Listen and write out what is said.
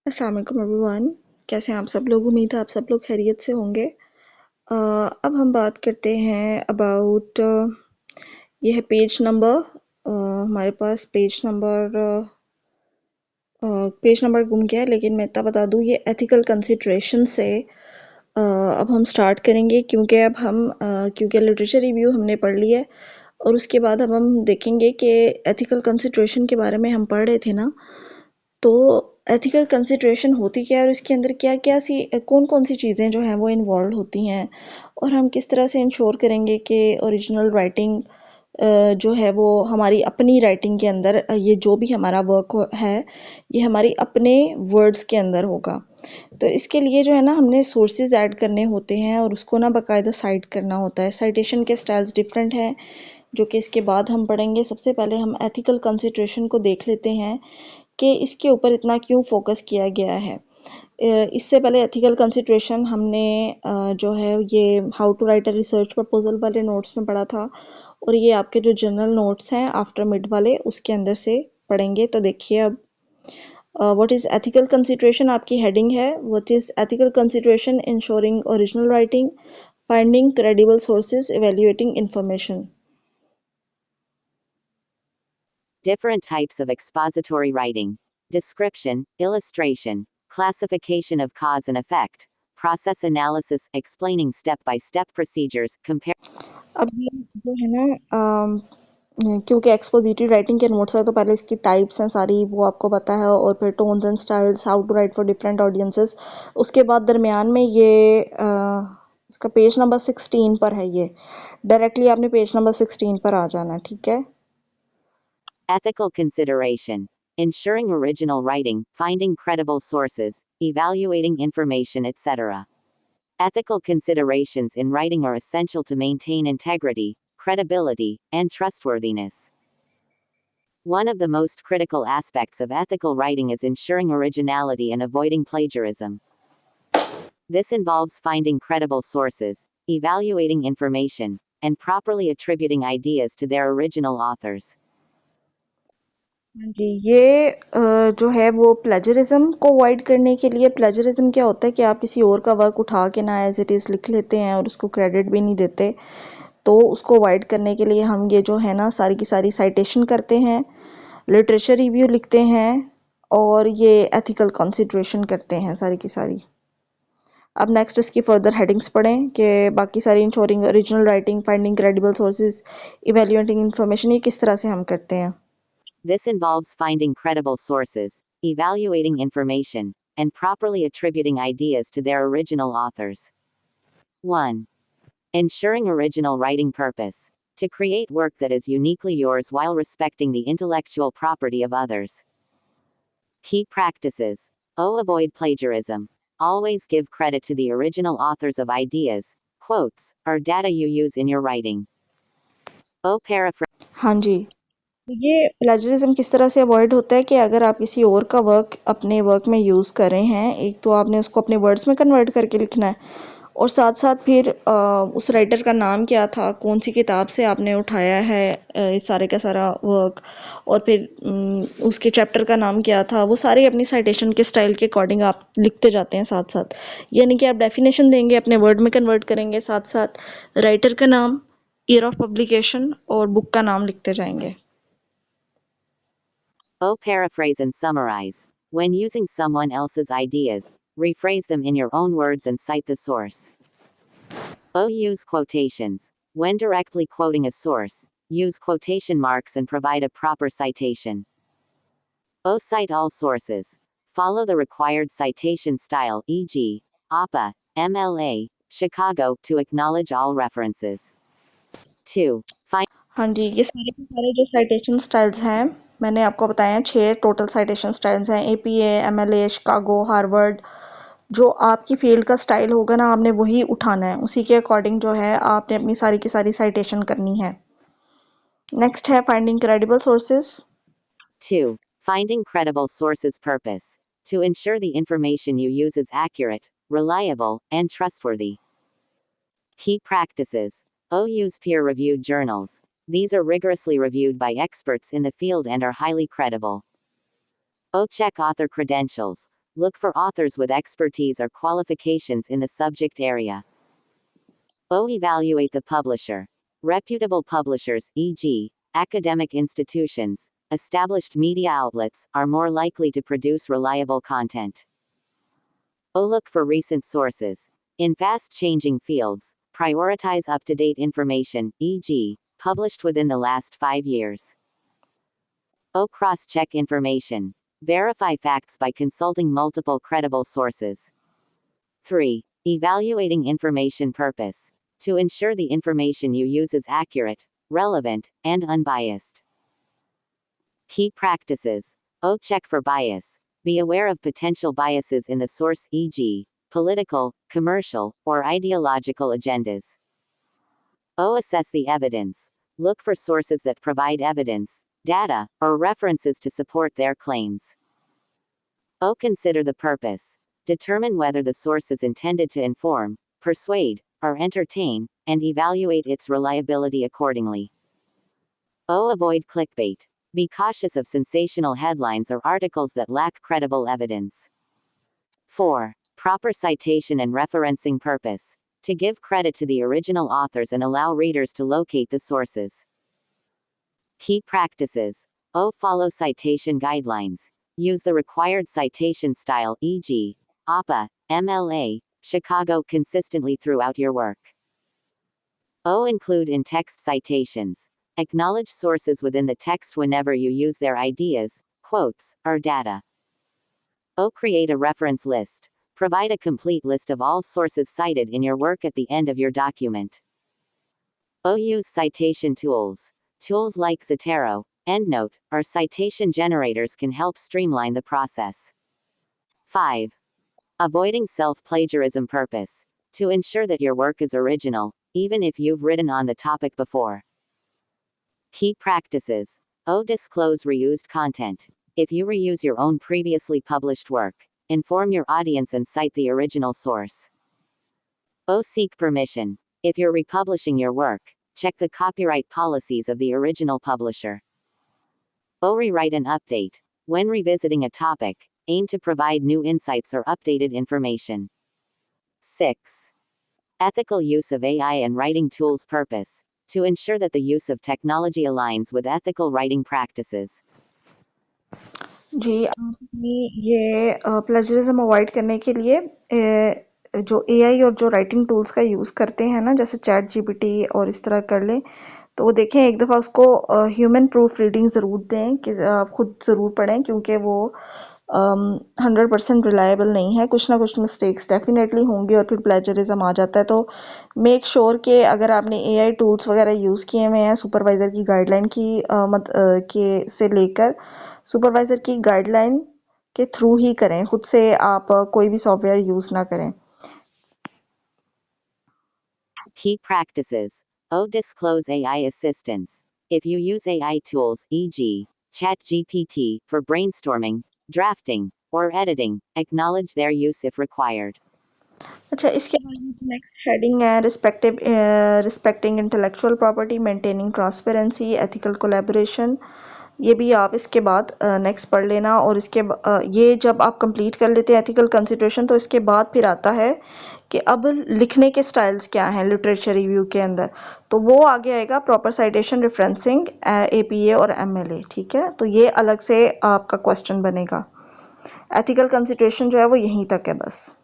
अस्सलाम वालेकुम एवरीवन। कैसे हैं आप सब लोग? उम्मीद है आप सब लोग खैरियत से होंगे। अब हम बात करते हैं अबाउट ये है पेज नंबर। हमारे पास पेज नंबर गुम गया है, लेकिन मैं इतना बता दूँ, ये एथिकल कंसिडरेशन से अब हम स्टार्ट करेंगे, क्योंकि लिटरेचर रिव्यू हमने पढ़ लिया है और उसके बाद अब हम देखेंगे कि एथिकल कंसिडरेशन के बारे में हम पढ़ रहे थे ना। तो एथिकल कंसिडरेशन होती क्या है और इसके अंदर क्या-क्या सी कौन-कौन सी चीज़ें जो हैं वो इन्वॉल्व होती हैं, और हम किस तरह से इंश्योर करेंगे कि ओरिजिनल राइटिंग जो है वो हमारी अपनी राइटिंग के अंदर, ये जो भी हमारा वर्क है ये हमारी अपने वर्ड्स के अंदर होगा। तो इसके लिए जो है ना, हमने सोर्सेज ऐड करने होते हैं और उसको ना बाकायदा साइट करना होता है। साइटेशन के स्टाइल्स डिफरेंट हैं, जो कि इसके बाद हम पढ़ेंगे। सबसे पहले हम एथिकल कंसिडरेशन को देख लेते हैं कि इसके ऊपर इतना क्यों फोकस किया गया है। इससे पहले एथिकल कंसिडरेशन हमने जो है ये how to write a research proposal वाले नोट्स में पढ़ा था, और ये आपके जो जनरल नोट्स हैं आफ्टर मिड वाले उसके अंदर से पढ़ेंगे। तो देखिए अब व्हाट इज़ एथिकल कंसिडरेशन आपकी हेडिंग है। What is ethical consideration? Ensuring original writing, finding credible sources, evaluating information. Different types of expository writing: description, illustration, classification of cause and effect, process analysis, explaining step-by-step procedures, compare. अब ये जो है ना, क्योंकि expository writing के notes है तो पहले इसकी टाइप्स हैं सारी, वो आपको पता है, और फिर tones and styles, how to write for different audiences. उसके बाद दरमियान में ये इसका पेज नंबर 16 पर है। ये डायरेक्टली आपने पेज नंबर 16 पर आ जाना, ठीक है। Ethical consideration: ensuring original writing, finding credible sources, evaluating information, etc. Ethical considerations in writing are essential to maintain integrity, credibility, and trustworthiness. One of the most critical aspects of ethical writing is ensuring originality and avoiding plagiarism. This involves finding credible sources, evaluating information, and properly attributing ideas to their original authors. हाँ जी, ये जो है वो plagiarism को avoid करने के लिए। Plagiarism क्या होता है कि आप किसी और का वर्क उठा के ना एज इट इज़ लिख लेते हैं और उसको क्रेडिट भी नहीं देते। तो उसको अवॉइड करने के लिए हम ये जो है ना, सारी की सारी साइटेशन करते हैं, लिटरेचर रिव्यू लिखते हैं, और ये एथिकल कंसिडरेशन करते हैं सारी की सारी। अब नेक्स्ट इसकी फर्दर हेडिंग्स पढ़ें कि बाकी सारी ensuring original writing, finding credible sources, evaluating information, ये किस तरह से हम करते हैं। This involves finding credible sources, evaluating information, and properly attributing ideas to their original authors. 1. Ensuring original writing purpose: to create work that is uniquely yours while respecting the intellectual property of others. Key practices: avoid plagiarism. Always give credit to the original authors of ideas, quotes, or data you use in your writing. Paraphrase. हाँ जी, ये plagiarism किस तरह से avoid होता है कि अगर आप किसी और का वर्क अपने वर्क में यूज़ कर रहे हैं, एक तो आपने उसको अपने वर्ड्स में कन्वर्ट करके लिखना है, और साथ साथ फिर उस राइटर का नाम क्या था, कौन सी किताब से आपने उठाया है इस सारे का सारा वर्क, और फिर उसके चैप्टर का नाम क्या था, वो सारे अपनी साइटेशन के स्टाइल के अकॉर्डिंग आप लिखते जाते हैं साथ साथ। यानी कि आप डेफिनेशन देंगे, अपने वर्ड में कन्वर्ट करेंगे, साथ साथ राइटर का नाम, ईयर ऑफ पब्लिकेशन और बुक का नाम लिखते जाएंगे। Paraphrase and summarize. When using someone else's ideas, rephrase them in your own words and cite the source. Use quotations. When directly quoting a source, use quotation marks and provide a proper citation. Cite all sources. Follow the required citation style, e.g., APA, MLA, Chicago, to acknowledge all references. 2. Find. हाँ जी, ये सारे के सारे जो citation styles हैं, मैंने आपको बताया 6 टोटल साइटेशन स्टाइल्स हैं। APA, MLA, Chicago, Harvard. जो आपकी फील्ड का स्टाइल होगा ना, आपने वही उठाना है, उसी के अकॉर्डिंग जो है आपने अपनी सारी की सारी साइटेशन करनी है। नेक्स्ट है finding credible sources. 2. Finding credible sources purpose: to ensure the information you use is accurate, reliable, and trustworthy. Key practices: use peer-reviewed journals. These are rigorously reviewed by experts in the field and are highly credible. Check author credentials. Look for authors with expertise or qualifications in the subject area. O. Evaluate the publisher. Reputable publishers, e.g., academic institutions, established media outlets, are more likely to produce reliable content. O. Look for recent sources. In fast-changing fields, prioritize up-to-date information, e.g., published within the last 5 years. O. Cross-check information. Verify facts by consulting multiple credible sources. 3. Evaluating information purpose. To ensure the information you use is accurate, relevant, and unbiased. Key practices. O. Check for bias. Be aware of potential biases in the source, e.g., political, commercial, or ideological agendas. O. Assess the evidence. Look for sources that provide evidence, data, or references to support their claims. O. Consider the purpose. Determine whether the source is intended to inform, persuade, or entertain, and evaluate its reliability accordingly. O. Avoid clickbait. Be cautious of sensational headlines or articles that lack credible evidence. 4. Proper citation and referencing purpose. To give credit to the original authors and allow readers to locate the sources. Key practices. O. Follow citation guidelines. Use the required citation style, e.g., APA, MLA, Chicago consistently throughout your work. O. Include in-text citations. Acknowledge sources within the text whenever you use their ideas, quotes, or data. O. Create a reference list. Provide a complete list of all sources cited in your work at the end of your document. O. Use citation tools. Tools like Zotero, EndNote, or citation generators can help streamline the process. 5. Avoiding self-plagiarism purpose. To ensure that your work is original, even if you've written on the topic before. Key practices. O. Disclose reused content. If you reuse your own previously published work, inform your audience and cite the original source. O. Seek permission. If you're republishing your work, check the copyright policies of the original publisher. O. Rewrite and update. When revisiting a topic, aim to provide new insights or updated information. 6. Ethical use of AI and writing tools purpose. To ensure that the use of technology aligns with ethical writing practices. जी, आपने ये plagiarism avoid करने के लिए जो AI और जो writing tools का use करते हैं ना, जैसे चैट जीपीटी और इस तरह कर लें, तो वो देखें एक दफ़ा उसको ह्यूमन प्रूफ रीडिंग ज़रूर दें कि आप खुद ज़रूर पढ़ें, क्योंकि वो 100% रिलायबल नहीं है, कुछ ना कुछ मिस्टेक्स डेफिनेटली होंगी और फिर प्लेजरिज्म आ जाता है। तो मेक श्योर कि अगर आपने एआई टूल्स वगैरह यूज़ किए हुए हैं सुपरवाइज़र की गाइडलाइन की के से लेकर सुपरवाइज़र की गाइडलाइन के थ्रू ही करें, खुद से आप कोई भी सॉफ्टवेयर यूज़ ना करें। Key practices. O. Disclose AI assistance. If you use AI tools, e.g., ChatGPT, for brainstorming, drafting, or editing, acknowledge their use if required. अच्छा, इसके बाद नेक्स्ट हेडिंग है respecting intellectual property, maintaining transparency, ethical collaboration. ये भी आप इसके बाद next पढ़ लेना। और इसके ये जब आप कंप्लीट कर लेते हैं एथिकल कंसिडरेशन, तो इसके बाद फिर आता है कि अब लिखने के स्टाइल्स क्या हैं लिटरेचर रिव्यू के अंदर, तो वो आगे आएगा प्रॉपर साइटेशन, रेफरेंसिंग, एपीए और एमएलए। ठीक है, तो ये अलग से आपका क्वेश्चन बनेगा। एथिकल कंसिडरेशन जो है वो यहीं तक है बस।